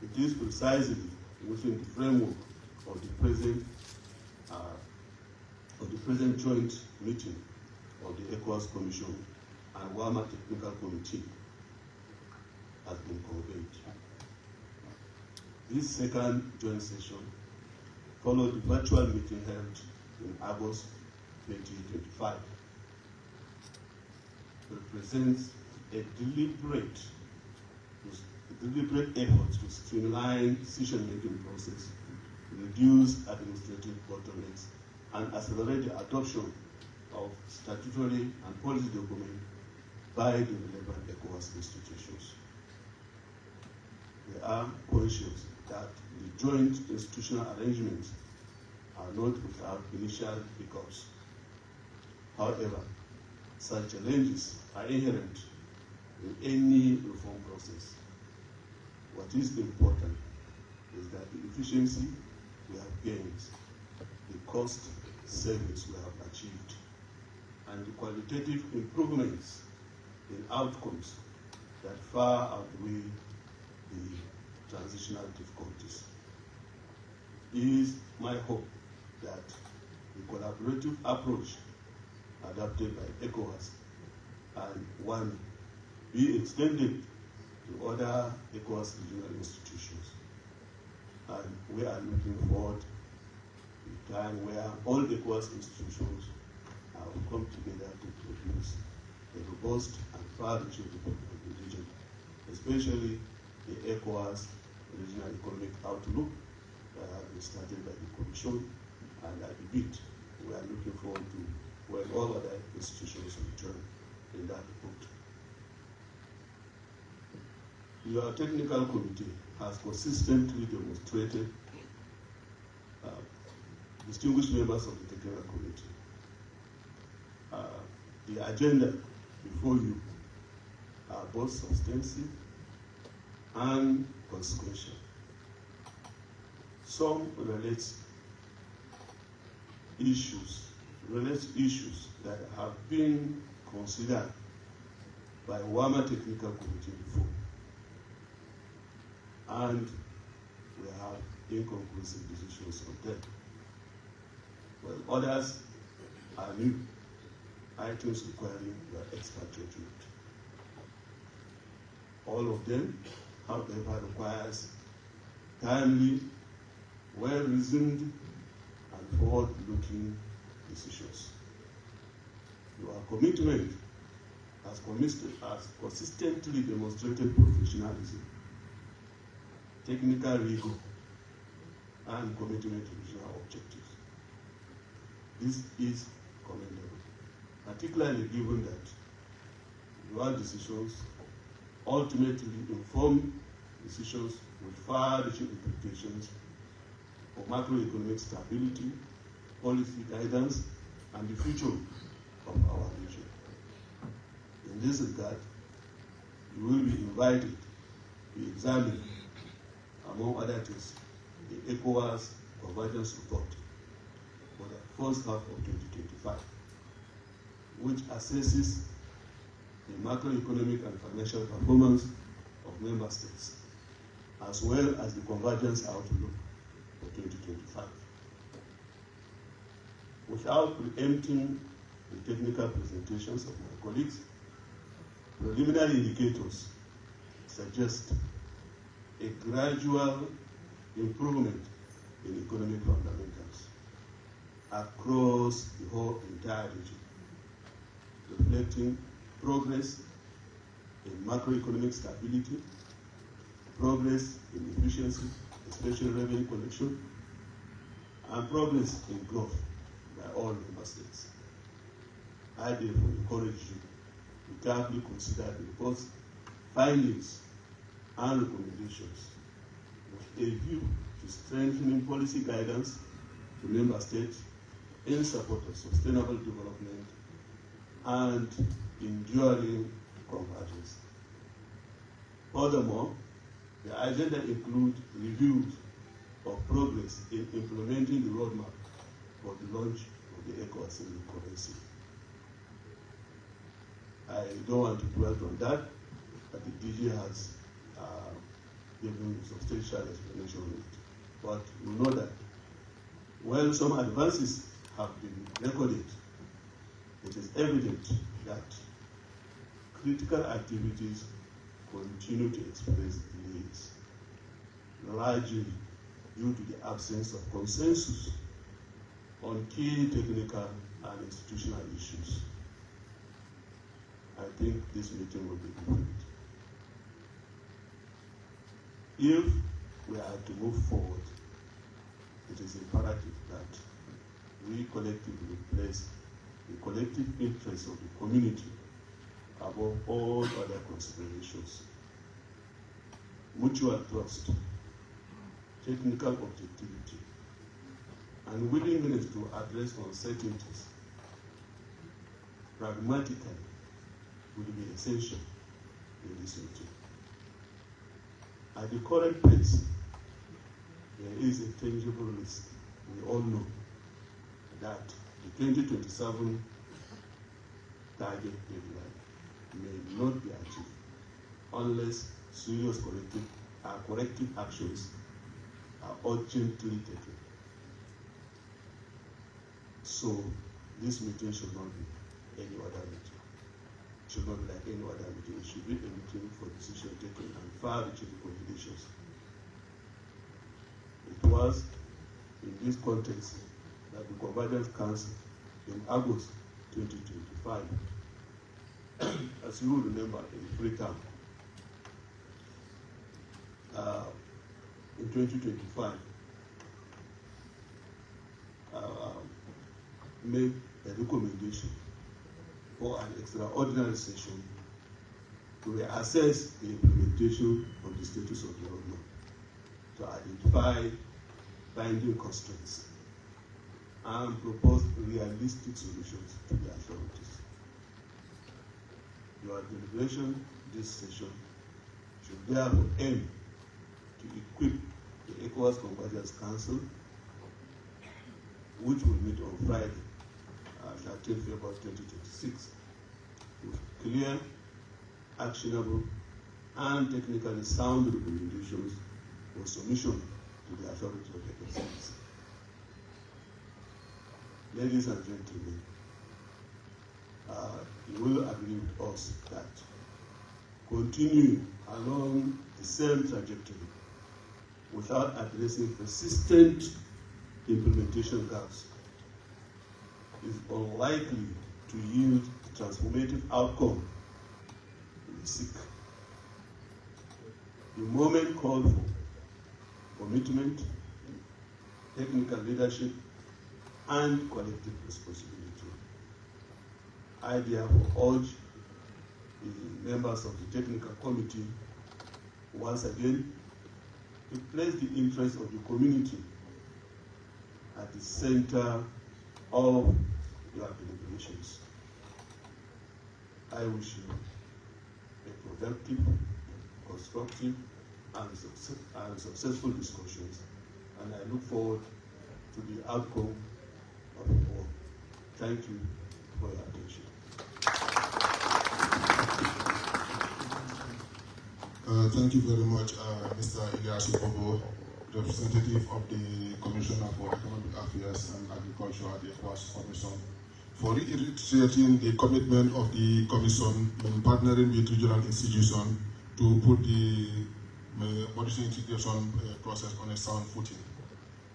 It is precisely within the framework of the present joint meeting of the ECOWAS Commission and WAMA Technical Committee has been convened. This second joint session followed the virtual meeting held in August 2025. Represents a deliberate effort to streamline decision-making process, reduce administrative bottlenecks, and accelerate the adoption of statutory and policy documents by the relevant ECOWAS institutions. We are conscious that the joint institutional arrangements are not without initial hiccups. However, such challenges are inherent in any reform process. What is important is that the efficiency we have gained, the cost savings we have achieved, and the qualitative improvements in outcomes that far outweigh the transitional difficulties. is my hope that the collaborative approach adopted by ECOWAS and WAMA be extended to other ECOWAS regional institutions. And we are looking forward to a time where all ECOWAS institutions will come together to produce a robust and far-reaching report of the region, especially the ECOWAS Regional Economic Outlook that has been started by the Commission, and at the bit we are looking forward to when all other institutions will join in that report. Your technical committee has consistently demonstrated, distinguished members of the technical committee, the agenda before you are both substantive and consequential. Some relate issues that have been considered by WAMA Technical Committee before, and we have inconclusive decisions on them. Well, others are new items requiring your expert judgment. All of them, however, requires timely, well-reasoned, and forward-looking decisions. Your commitment has consistently demonstrated professionalism, technical rigor, and commitment to regional objectives. This is commendable, particularly given that your decisions ultimately inform decisions with far-reaching implications for macroeconomic stability, policy guidance, and the future of our region. In this regard, you will be invited to examine, among other things, the ECOWAS Convergence Report for the first half of 2025, which assesses the macroeconomic and financial performance of member states, as well as the convergence outlook for 2025. Without preempting the technical presentations of my colleagues, preliminary indicators suggest a gradual improvement in economic fundamentals across the whole entire region, reflecting progress in macroeconomic stability, progress in efficiency, especially revenue collection, and progress in growth by all member states. I therefore encourage you to carefully consider the report's findings and recommendations with a view to strengthening policy guidance to member states in support of sustainable development and enduring convergence. Furthermore, the agenda includes reviews of progress in implementing the roadmap for the launch of the ECOWAS single currency. I don't want to dwell on that, but the DG has given substantial explanation on it. But you know that while some advances have been recorded, it is evident that critical activities continue to experience delays, largely due to the absence of consensus on key technical and institutional issues. I think this meeting will be important. If we are to move forward, it is imperative that we collectively place the collective interests of the community above all other considerations. Mutual trust, technical objectivity, and willingness to address uncertainties pragmatically will be essential in this meeting. At the current pace, there is a tangible risk. We all know that the 2027 target deadline may not be achieved unless serious corrective actions are urgently taken. So this meeting should not be any other meeting. It should not be like any other meeting. It should be a meeting for decision taking and far-reaching recommendations. It was in this context that the Convergence Council in August 2025, as you will remember, in Freetown, in 2025, made a recommendation for an extraordinary session to reassess the implementation of the status of development, to identify binding constraints, and propose realistic solutions to the authorities. Your deliberation this session should therefore aim to equip the ECOWAS Convergence Council, which will meet on Friday, 13 February 2026, with clear, actionable, and technically sound recommendations for submission to the authority of the presidency. Ladies and gentlemen, you will agree with us that continuing along the same trajectory without addressing persistent implementation gaps is unlikely to yield the transformative outcome we seek. The moment called for commitment, technical leadership, and collective responsibility. I therefore urge the members of the technical committee once again to place the interests of the community at the center of your deliberations. I wish you a productive, constructive, and successful discussions, and I look forward to the outcome of the work. Thank you for your attention. Thank you very much, Mr. Ilyasu Bobo, representative of the Commissioner for Economic Affairs and Agriculture at the ECOWAS Commission, for reiterating the commitment of the Commission in partnering with regional institutions to put the policy integration process on a sound footing.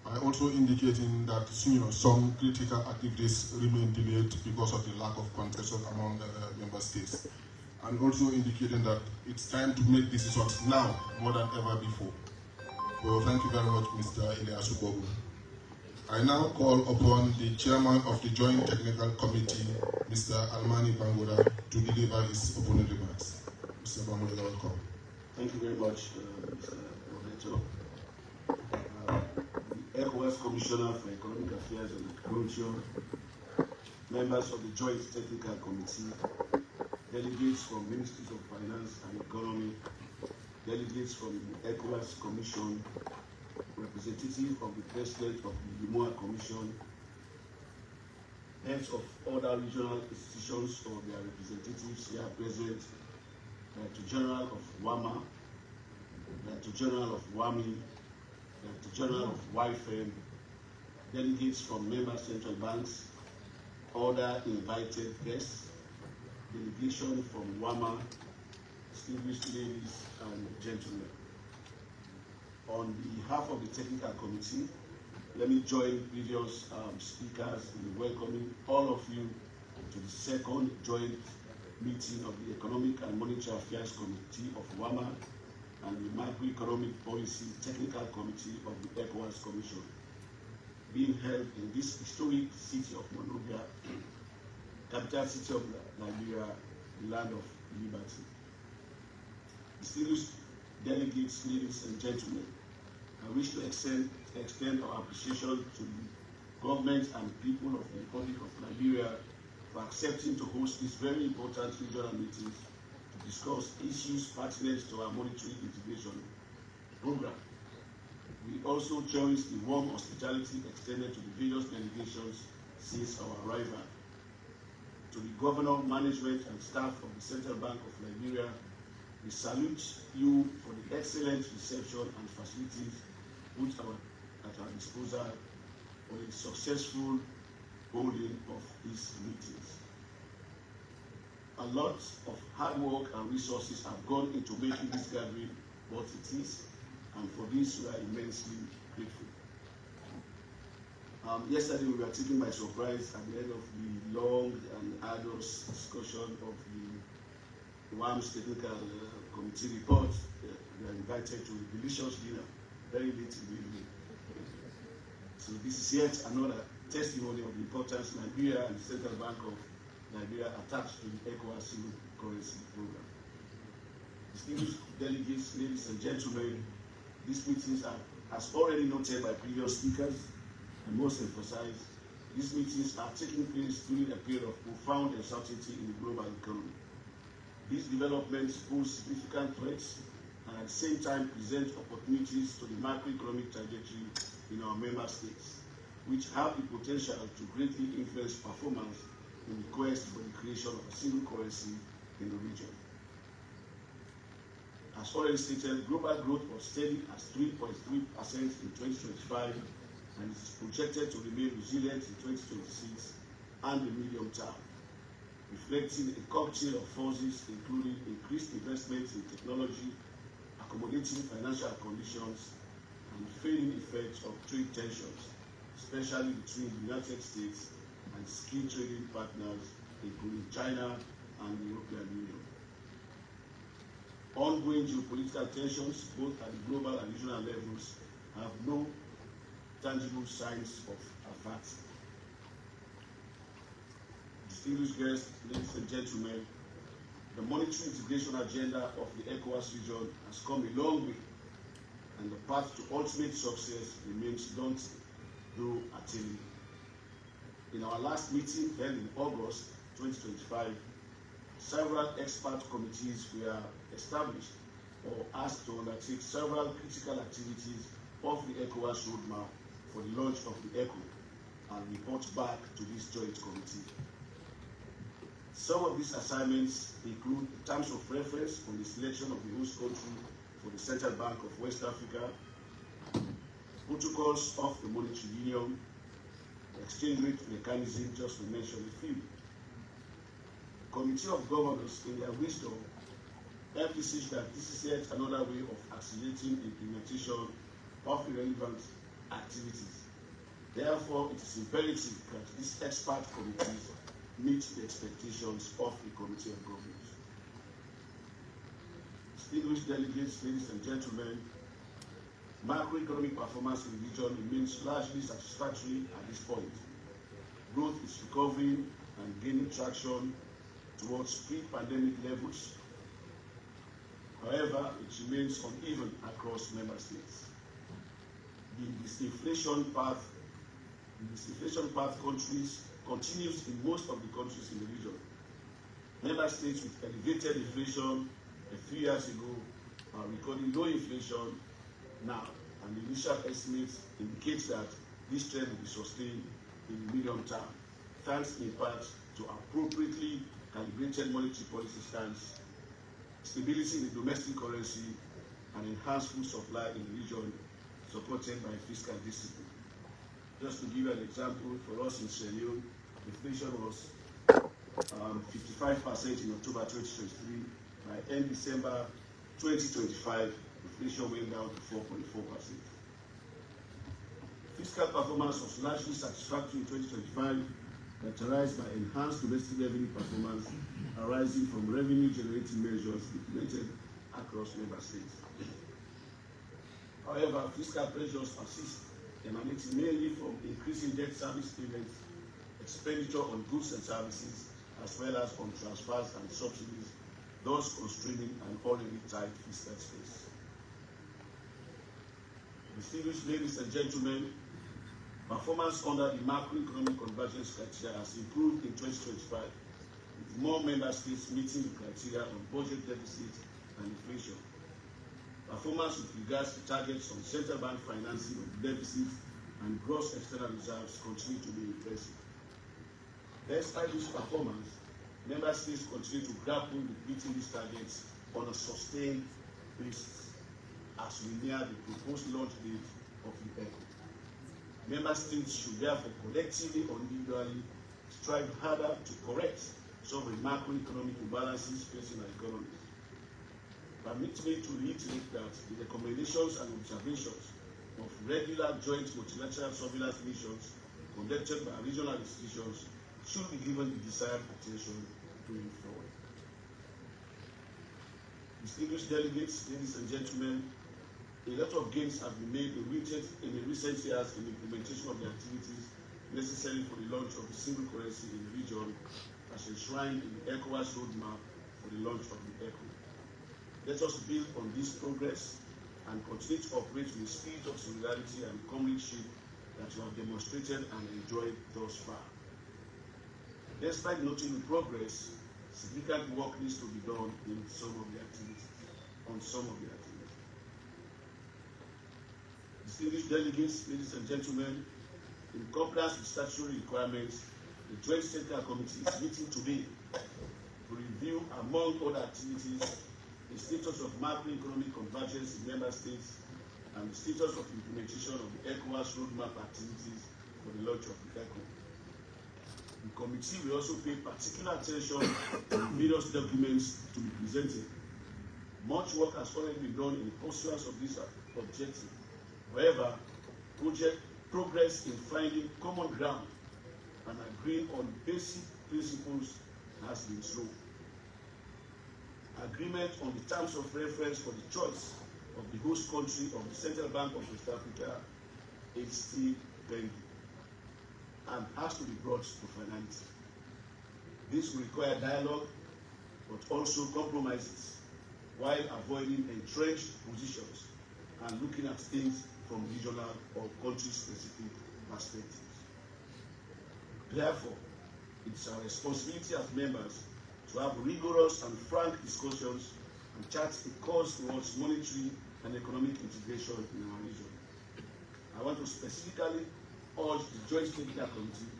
I also indicating that some critical activities remain delayed because of the lack of consensus among member states, and also indicating that it's time to make decisions now more than ever before. So thank you very much, Mr. Ilyasu Bobo. I now call upon the chairman of the Joint Technical Committee, Mr. Almani Bangoda, to deliver his opening remarks. Mr. Bangoda, welcome. Thank you very much, Mr. Moderator. The ECOWAS Commissioner for Economic Affairs and Agriculture, members of the Joint Technical Committee, delegates from Ministries of Finance and Economy, delegates from the ECOWAS Commission, representative of the President of the WAMA Commission, heads of other regional institutions or their representatives here present, Director General of WAMA, Director General of WAMI, Director General of YFM, delegates from member central banks, other invited guests, delegation from WAMA, distinguished ladies and gentlemen. On behalf of the Technical Committee, let me join previous speakers in welcoming all of you to the second joint meeting of the Economic and Monetary Affairs Committee of WAMA and the Macroeconomic Policy Technical Committee of the ECOWAS Commission, being held in this historic city of Monrovia, capital city of Liberia, the land of liberty. Distinguished delegates, ladies and gentlemen, I wish to extend our appreciation to the government and people of the Republic of Liberia for accepting to host this very important regional meeting to discuss issues pertinent to our monetary integration program. We also cherish the warm hospitality extended to the various delegations since our arrival. To the governor, management, and staff of the Central Bank of Liberia, we salute you for the excellent reception and facilities put at our disposal for a successful holding of these meetings. A lot of hard work and resources have gone into making this gathering what it is, and for this we are immensely grateful. Yesterday we were taken by surprise at the end of the long and arduous discussion of the WAM's technical committee report. We are invited to a delicious dinner, very late in the evening. So this is yet another testimony of the importance Liberia and the Central Bank of Liberia attached to the ECOWAS single currency program. Distinguished delegates, ladies and gentlemen, these meetings are, as already noted by previous speakers, and most emphasize, these meetings are taking place during a period of profound uncertainty in the global economy. These developments pose significant threats and at the same time present opportunities to the macroeconomic trajectory in our member states, which have the potential to greatly influence performance in the quest for the creation of a single currency in the region. As already stated, global growth was steady at 3.3% in 2025 and is projected to remain resilient in 2026 and the medium term, reflecting a cocktail of forces including increased investments in technology, accommodating financial conditions, and fading effects of trade tensions, especially between the United States and key trading partners, including China and the European Union. Ongoing geopolitical tensions, both at the global and regional levels, have no tangible signs of abating. Distinguished guests, ladies and gentlemen, the monetary integration agenda of the ECOWAS region has come a long way, and the path to ultimate success remains daunting, though attainable. In our last meeting held in August 2025, several expert committees were established or asked to undertake several critical activities of the ECOWAS roadmap for the launch of the ECO and report back to this joint committee. Some of these assignments include terms of reference on the selection of the host country for the Central Bank of West Africa, protocols of the monetary union, the exchange rate mechanism, just to mention a few. The Committee of Governors, in their wisdom, emphasized that this is yet another way of accelerating implementation of irrelevant activities. Therefore, it is imperative that these expert committees meet the expectations of the Committee of Governors. Distinguished delegates, ladies and gentlemen, macroeconomic performance in the region remains largely satisfactory at this point. Growth is recovering and gaining traction towards pre-pandemic levels. However, it remains uneven across member states. The disinflation path continues in most of the countries in the region. Member states with elevated inflation a few years ago are recording low inflation now, and the initial estimates indicate that this trend will be sustained in the medium term, thanks in part to appropriately calibrated monetary policy stance, stability in the domestic currency, and enhanced food supply in the region, supported by fiscal discipline. Just to give you an example, for us in Sierra Leone, inflation was 55% in October 2023. By end December 2025, inflation went down to 4.4%. Fiscal performance was largely satisfactory in 2025, characterized by enhanced domestic revenue performance arising from revenue-generating measures implemented across member states. However, fiscal pressures persist, emanating mainly from increasing debt service payments, expenditure on goods and services, as well as on transfers and subsidies, thus constraining an already tight fiscal space. Distinguished ladies and gentlemen, performance under the macroeconomic convergence criteria has improved in 2025, with more member states meeting the criteria on budget deficit and inflation. Performance with regards to targets on central bank financing of deficits and gross external reserves continue to be impressive. Despite this performance, member states continue to grapple with meeting these targets on a sustained basis as we near the proposed launch date of the ECO. Member states should therefore collectively or individually strive harder to correct some of the macroeconomic imbalances facing our economies. Permit me to reiterate that the recommendations and observations of regular joint multilateral surveillance missions conducted by regional institutions should be given the desired attention going forward. Distinguished delegates, ladies and gentlemen, a lot of gains have been made in recent years in the implementation of the activities necessary for the launch of the single currency in the region, as enshrined in the ECOWAS roadmap for the launch of the ECO. Let us build on this progress and continue to operate with the spirit of solidarity and comradeship that you have demonstrated and enjoyed thus far. Despite noting the progress, significant work needs to be done in some of the activities. Distinguished delegates, ladies and gentlemen, in compliance with statutory requirements, the Joint Technical Committee is meeting today to review, among other activities, the status of macroeconomic convergence in member states and the status of implementation of the ECOWAS roadmap activities for the launch of the ECO. The committee will also pay particular attention to the various documents to be presented. Much work has already been done in pursuance of this objective. However, progress in finding common ground and agreeing on basic principles has been slow. Agreement on the terms of reference for the choice of the host country of the Central Bank of West Africa is still pending and has to be brought to finality. This will require dialogue, but also compromises, while avoiding entrenched positions and looking at things from regional or country-specific perspectives. Therefore, it's our responsibility as members to have rigorous and frank discussions and chart a course towards monetary and economic integration in our region. I want to specifically urge the Joint Technical Committee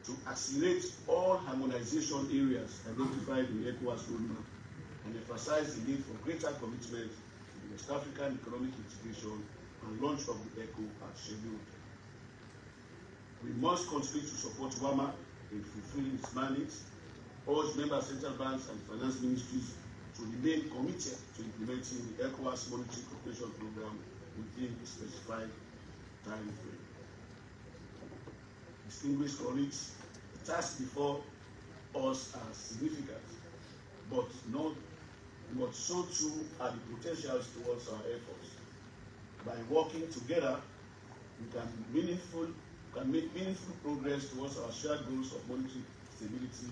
to accelerate all harmonization areas identified in the ECOWAS roadmap and emphasize the need for greater commitment to the West African economic integration and launch of the ECO as scheduled. We must continue to support WAMA in fulfilling its mandates, urge member central banks and finance ministries to remain committed to implementing the ECOWAS monetary cooperation program within a specified time frame. Distinguished colleagues, the tasks before us are significant, but so too are the potentials towards our efforts. By working together, we can make meaningful progress towards our shared goals of monetary stability,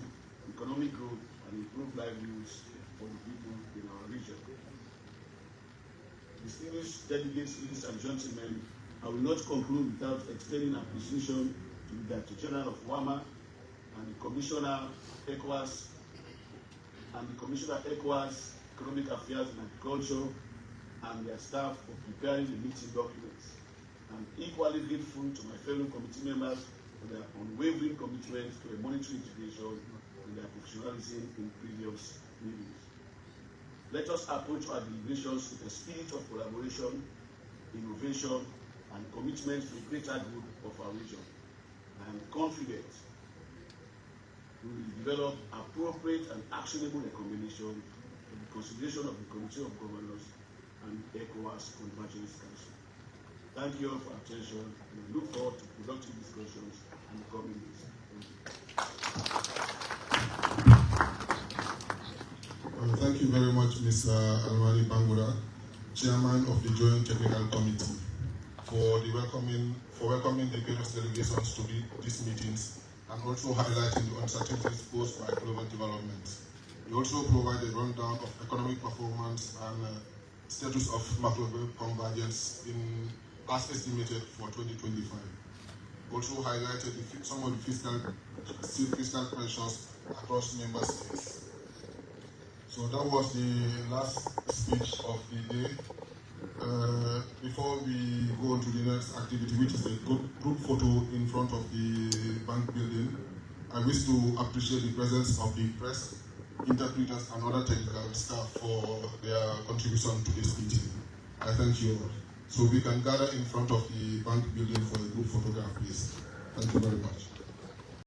economic growth, and improved livelihoods for the people in our region. Distinguished delegates, ladies and gentlemen, I will not conclude without extending appreciation to the Director General of WAMA and the Commissioner ECOWAS Economic Affairs and Agriculture and their staff for preparing the meeting documents. I'm equally grateful to my fellow committee members for their unwavering commitment to a monetary integration and their professionalism in previous meetings. Let us approach our deliberations with a spirit of collaboration, innovation, and commitment to the greater good of our region. I am confident we will develop appropriate and actionable recommendations for the consideration of the Committee of Governors and ECOWAS Convergence Council. Thank you all for attention, and I look forward to productive discussions in the coming days. Thank you very much, Mr. Alwani Bangura, Chairman of the Joint Technical Committee, for welcoming the various delegations to these meetings and also highlighting the uncertainties posed by global developments. We also provide a rundown of economic performance and status of macroeconomic convergence as estimated for 2025. Also highlighted some of the fiscal pressures across member states. So that was the last speech of the day. Before we go on to the next activity, which is a group photo in front of the bank building, I wish to appreciate the presence of the press, interpreters, and other technical staff for their contribution to this meeting. I thank you all. So we can gather in front of the bank building for a group photograph, please. Thank you very much.